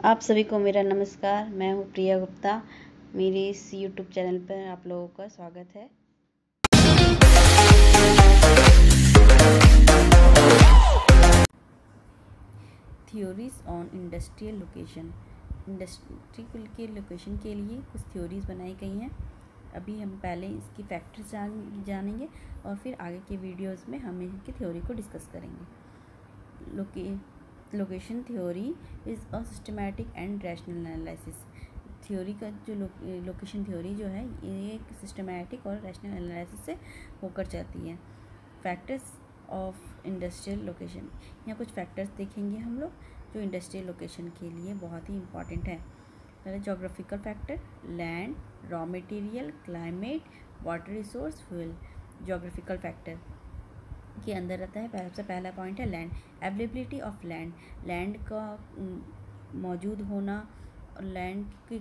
आप सभी को मेरा नमस्कार। मैं हूँ प्रिया गुप्ता। मेरे इस यूट्यूब चैनल पर आप लोगों का स्वागत है। Theories on industrial location. Industry के लोकेशन के लिए कुछ थ्योरीज बनाई गई हैं। अभी हम पहले इसकी फैक्टर्स जानेंगे और फिर आगे के वीडियोस में हम इनकी थ्योरी को डिस्कस करेंगे। Location theory is a systematic and rational analysis. Theory का जो लोकेशन थ्योरी जो है ये एक सिस्टमैटिक और रैशनल एनालिसिस से होकर चलती है। फैक्टर्स ऑफ इंडस्ट्रियल लोकेशन, यहाँ कुछ फैक्टर्स देखेंगे हम लोग जो इंडस्ट्रियल लोकेशन के लिए बहुत ही इम्पॉर्टेंट है। पहले geographical factor, land, raw material, climate, water resource, fuel. Geographical factor के अंदर रहता है सबसे पहला पॉइंट है land, availability of land. Land का मौजूद होना और लैंड की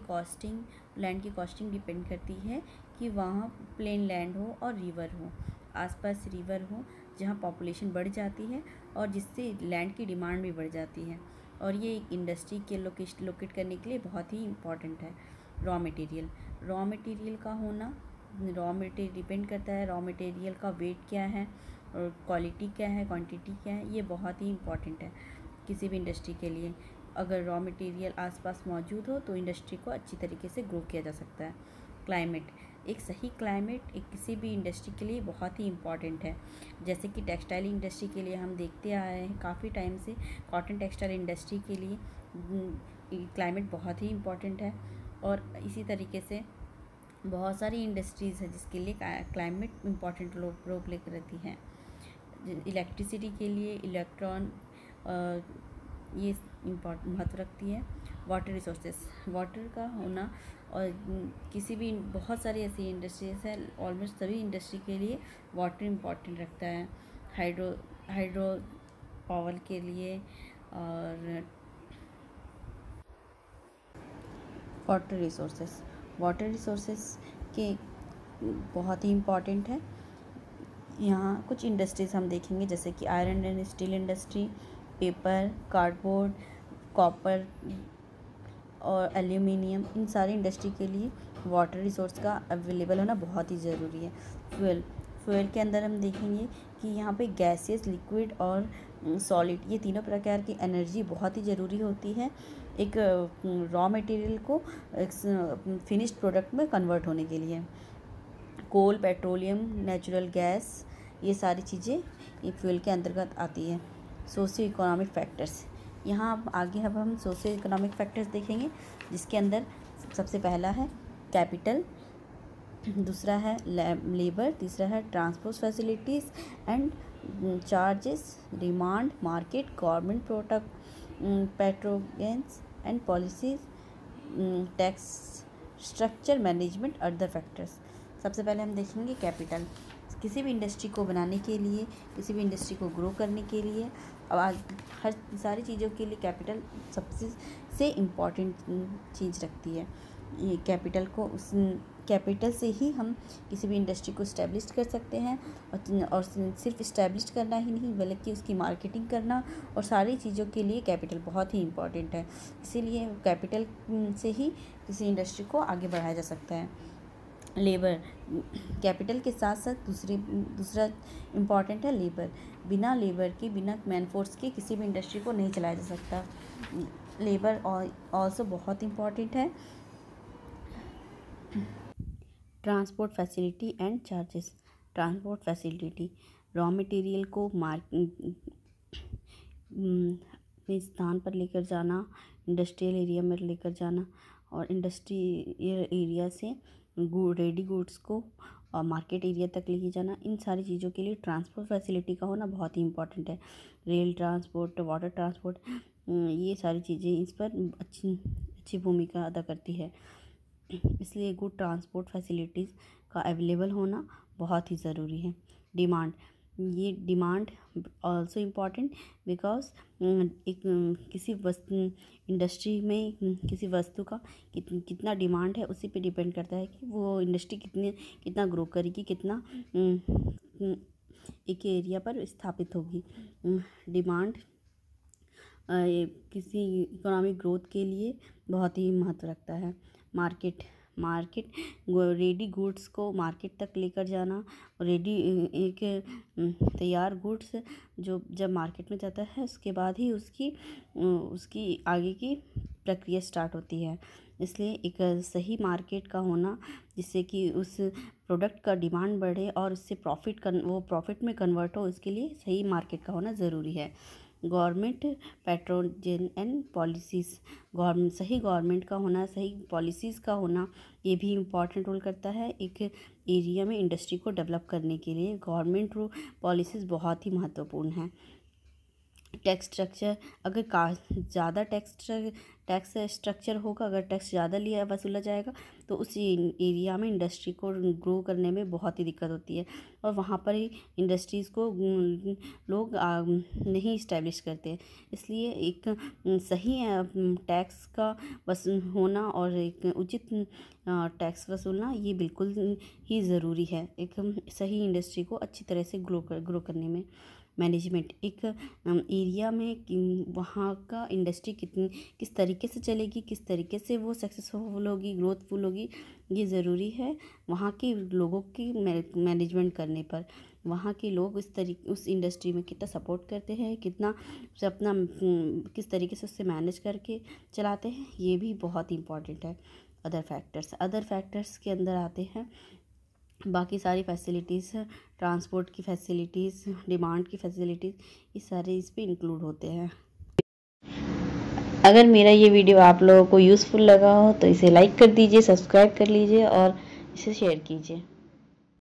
कॉस्टिंग डिपेंड करती है कि वहाँ प्लेन लैंड हो और रिवर हो, आसपास रिवर हो जहाँ पॉपुलेशन बढ़ जाती है और जिससे लैंड की डिमांड भी बढ़ जाती है, और ये एक इंडस्ट्री के लोकेट करने के लिए बहुत ही इम्पॉर्टेंट है। रॉ मटेरियल का होना, रॉ मटेरियल डिपेंड करता है रॉ मटेरियल का वेट क्या है और क्वालिटी क्या है, क्वांटिटी क्या है, ये बहुत ही इम्पॉर्टेंट है किसी भी इंडस्ट्री के लिए। अगर रॉ मटेरियल आसपास मौजूद हो तो इंडस्ट्री को अच्छी तरीके से ग्रो किया जा सकता है। क्लाइमेट, एक सही क्लाइमेट एक किसी भी इंडस्ट्री के लिए बहुत ही इम्पॉर्टेंट है। जैसे कि टेक्सटाइल इंडस्ट्री के लिए हम देखते आ रहे हैं काफ़ी टाइम से, कॉटन टेक्सटाइल इंडस्ट्री के लिए क्लाइमेट बहुत ही इम्पॉर्टेंट है। और इसी तरीके से बहुत सारी इंडस्ट्रीज़ हैं जिसके लिए क्लाइमेट इम्पॉर्टेंट रोल प्ले करती हैं। इलेक्ट्रिसिटी के लिए इलेक्ट्रॉन ये महत्व रखती है। वाटर रिसोर्सेस, वाटर का होना, और किसी भी बहुत सारी ऐसी इंडस्ट्रीज है, ऑलमोस्ट सभी इंडस्ट्री के लिए वाटर इम्पॉर्टेंट रखता है। हाइड्रो पावर के लिए और वाटर रिसोर्सेस के बहुत ही इम्पॉर्टेंट है। यहाँ कुछ इंडस्ट्रीज़ हम देखेंगे जैसे कि iron and steel industry, paper, cardboard, copper और एल्यूमिनियम, इन सारी इंडस्ट्री के लिए वाटर रिसोर्स का अवेलेबल होना बहुत ही ज़रूरी है। फ्यूल के अंदर हम देखेंगे कि यहाँ पे गैसेस, लिक्विड और सॉलिड, ये तीनों प्रकार की एनर्जी बहुत ही ज़रूरी होती है एक रॉ मटेरियल को फिनिश्ड प्रोडक्ट में कन्वर्ट होने के लिए। कोल, पेट्रोलियम, नेचुरल गैस, ये सारी चीज़ें ये फ्यूल के अंतर्गत आती है। सोशियो इकोनॉमिक फैक्टर्स, यहाँ आगे अब हम सोशियो इकोनॉमिक फैक्टर्स देखेंगे जिसके अंदर सबसे पहला है कैपिटल, दूसरा है लेबर, तीसरा है transport facilities and charges, demand, market, government product, पेट्रोगेंस and policies, tax structure, management, other factors. सबसे पहले हम देखेंगे कैपिटल। किसी भी इंडस्ट्री को बनाने के लिए, किसी भी इंडस्ट्री को ग्रो करने के लिए, अब आज हर सारी चीज़ों के लिए कैपिटल सबसे इम्पॉर्टेंट चीज़ रखती है। ये कैपिटल से ही हम किसी भी इंडस्ट्री को इस्टेब्लिश कर सकते हैं, और सिर्फ इस्टेब्लिश करना ही नहीं बल्कि उसकी मार्केटिंग करना, और सारी चीज़ों के लिए कैपिटल बहुत ही इम्पॉर्टेंट है। इसीलिए कैपिटल से ही किसी इंडस्ट्री को आगे बढ़ाया जा सकता है। लेबर, कैपिटल के साथ साथ दूसरा इम्पॉर्टेंट है लेबर। बिना लेबर के, बिना मैन फोर्स के किसी भी इंडस्ट्री को नहीं चलाया जा सकता। लेबर ऑल्सो बहुत इम्पॉर्टेंट है। Transport facility and charges. Transport facility, raw material को अपने स्थान पर लेकर जाना, इंडस्ट्रियल एरिया में लेकर जाना, और इंडस्ट्रियल एरिया से रेडी गुड्स को मार्केट एरिया तक लेके जाना, इन सारी चीज़ों के लिए ट्रांसपोर्ट फैसिलिटी का होना बहुत ही इम्पॉर्टेंट है। रेल ट्रांसपोर्ट, वाटर ट्रांसपोर्ट, ये सारी चीज़ें इस पर अच्छी भूमिका अदा करती है। इसलिए गुड ट्रांसपोर्ट फैसिलिटीज़ का अवेलेबल होना बहुत ही ज़रूरी है। ये डिमांड ऑल्सो इम्पॉर्टेंट बिकॉज एक किसी इंडस्ट्री में किसी वस्तु का कितना डिमांड है उसी पे डिपेंड करता है कि वो इंडस्ट्री कितना ग्रो करेगी, कितना एक एरिया पर स्थापित होगी। डिमांड किसी इकोनॉमिक ग्रोथ के लिए बहुत ही महत्व रखता है। मार्केट रेडी गुड्स को मार्केट तक लेकर जाना, रेडी एक तैयार गुड्स जो जब मार्केट में जाता है उसके बाद ही उसकी आगे की प्रक्रिया स्टार्ट होती है। इसलिए एक सही मार्केट का होना, जिससे कि उस प्रोडक्ट का डिमांड बढ़े और उससे वो प्रॉफिट में कन्वर्ट हो, इसके लिए सही मार्केट का होना ज़रूरी है। गवर्नमेंट पैट्रोजन एंड पॉलिसीज़, सही गवर्नमेंट का होना, सही पॉलिसीज़ का होना, ये भी इम्पॉर्टेंट रोल करता है। एक एरिया में इंडस्ट्री को डेवलप करने के लिए गवर्नमेंट पॉलिसीज़ बहुत ही महत्वपूर्ण हैं। टैक्स स्ट्रक्चर, अगर ज़्यादा टैक्स स्ट्रक्चर होगा, अगर टैक्स ज़्यादा वसूला जाएगा तो उस एरिया में इंडस्ट्री को ग्रो करने में बहुत ही दिक्कत होती है और वहाँ पर ही इंडस्ट्रीज़ को लोग नहीं इस्टेब्लिश करते। इसलिए एक सही टैक्स का होना और एक उचित टैक्स वसूलना ये बिल्कुल ही ज़रूरी है एक सही इंडस्ट्री को अच्छी तरह से ग्रो करने में। मैनेजमेंट, एक एरिया में वहाँ का इंडस्ट्री किस तरीके से चलेगी, किस तरीके से वो सक्सेसफुल होगी, ग्रोथफुल होगी, ये ज़रूरी है। वहाँ के लोगों की मैनेजमेंट करने पर वहाँ के लोग उस इंडस्ट्री में कितना सपोर्ट करते हैं, कितना अपना किस तरीके से उससे मैनेज करके चलाते हैं, ये भी बहुत इम्पॉर्टेंट है। अदर फैक्टर्स के अंदर आते हैं बाकी सारी फैसिलिटीज़, ट्रांसपोर्ट की फैसिलिटीज़, डिमांड की फैसिलिटीज़, ये सारे इस पे इंक्लूड होते हैं। अगर मेरा ये वीडियो आप लोगों को यूज़फुल लगा हो तो इसे लाइक कर दीजिए, सब्सक्राइब कर लीजिए और इसे शेयर कीजिए।